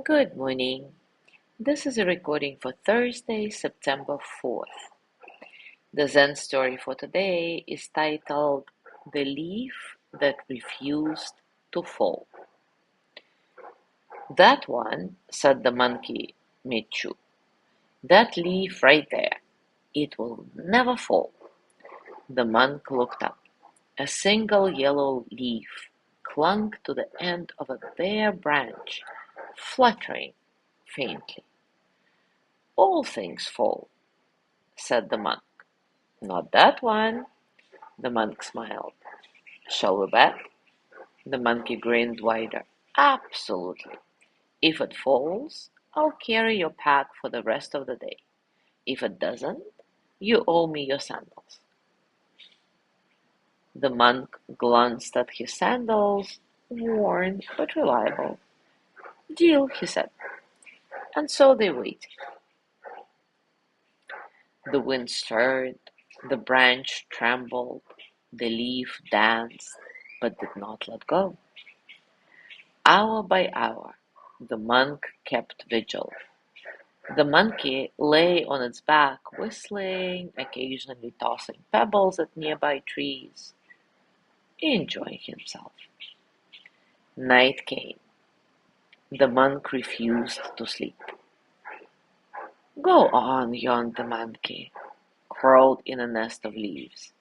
Good morning. This is a recording for Thursday, September 4th. The Zen story for today is titled The Leaf That Refused to Fall. That one, said the monkey Michu. That leaf right there. It will never fall. The monk looked up. A single yellow leaf clung to the end of a bare branch, fluttering faintly. All things fall, said the monk. Not that one, the monk smiled. Shall we bet? The monkey grinned wider. Absolutely. If it falls, I'll carry your pack for the rest of the day. If it doesn't, you owe me your sandals. The monk glanced at his sandals, worn but reliable. Deal, he said. And so they waited. The wind stirred, the branch trembled, the leaf danced, but did not let go. Hour by hour, the monk kept vigil. The monkey lay on its back, whistling, occasionally tossing pebbles at nearby trees, enjoying himself. Night came. The monk refused to sleep. Go on, yawned the monkey, curled in a nest of leaves.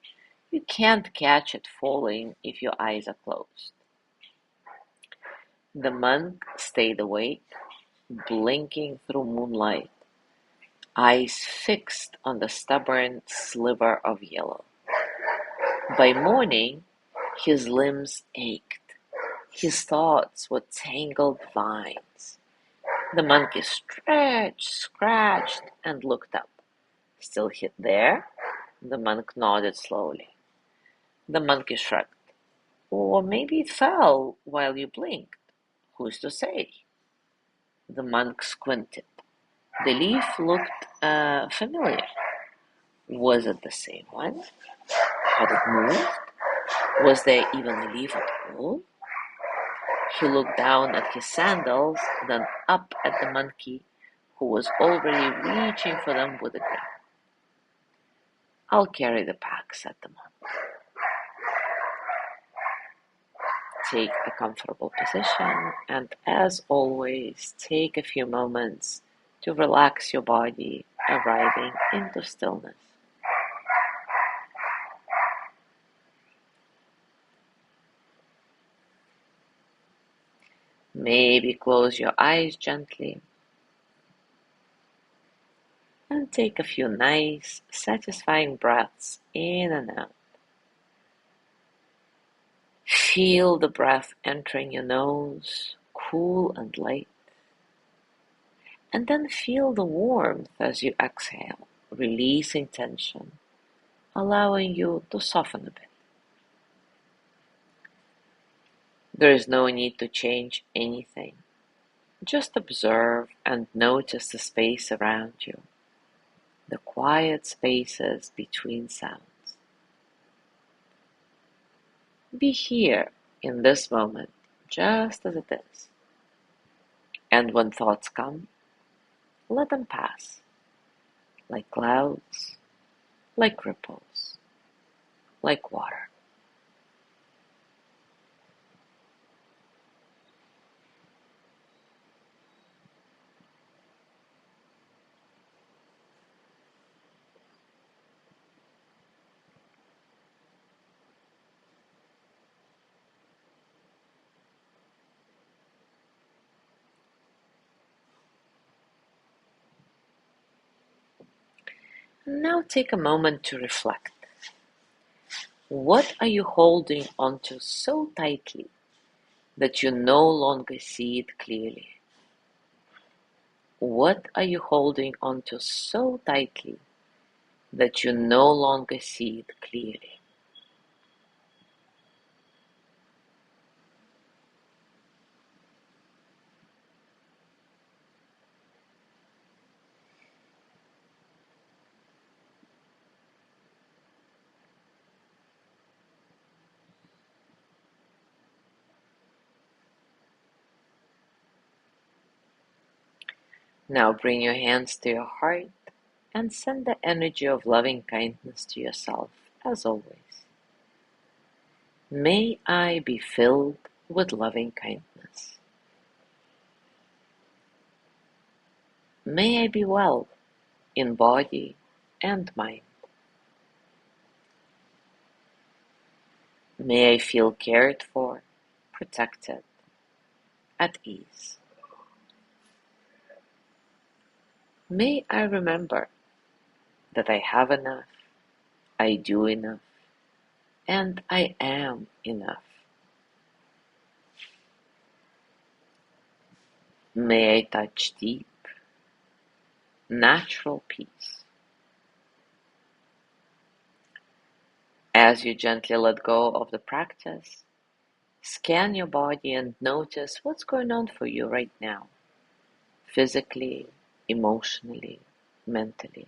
You can't catch it falling if your eyes are closed. The monk stayed awake, blinking through moonlight, eyes fixed on the stubborn sliver of yellow. By morning, his limbs ached. His thoughts were tangled vines. The monkey stretched, scratched, and looked up. Still hid there? The monk nodded slowly. The monkey shrugged. Or maybe it fell while you blinked. Who's to say? The monk squinted. The leaf looked familiar. Was it the same one? Had it moved? Was there even a leaf at all? He looked down at his sandals, then up at the monkey, who was already reaching for them with a grin. I'll carry the pack, said the monk. Take a comfortable position, and as always, take a few moments to relax your body, arriving into stillness. Maybe close your eyes gently and take a few nice, satisfying breaths in and out. Feel the breath entering your nose, cool and light, and then feel the warmth as you exhale, releasing tension, allowing you to soften a bit. There is no need to change anything. Just observe and notice the space around you, the quiet spaces between sounds. Be here in this moment, just as it is. And when thoughts come, let them pass, like clouds, like ripples, like water. Now take a moment to reflect. What are you holding onto so tightly that you no longer see it clearly? What are you holding onto so tightly that you no longer see it clearly? Now bring your hands to your heart and send the energy of loving kindness to yourself, as always. May I be filled with loving kindness. May I be well in body and mind. May I feel cared for, protected, at ease. May I remember that I have enough, I do enough, and I am enough. May I touch deep, natural peace. As you gently let go of the practice, scan your body and notice what's going on for you right now, physically, emotionally, mentally.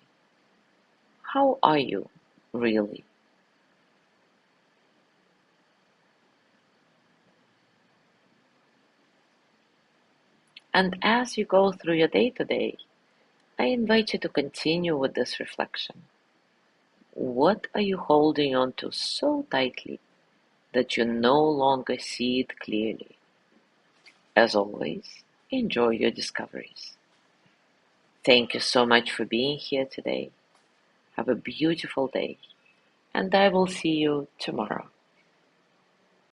How are you, really? And as you go through your day today, I invite you to continue with this reflection. What are you holding on to so tightly that you no longer see it clearly? As always, enjoy your discoveries. Thank you so much for being here today. Have a beautiful day, and I will see you tomorrow.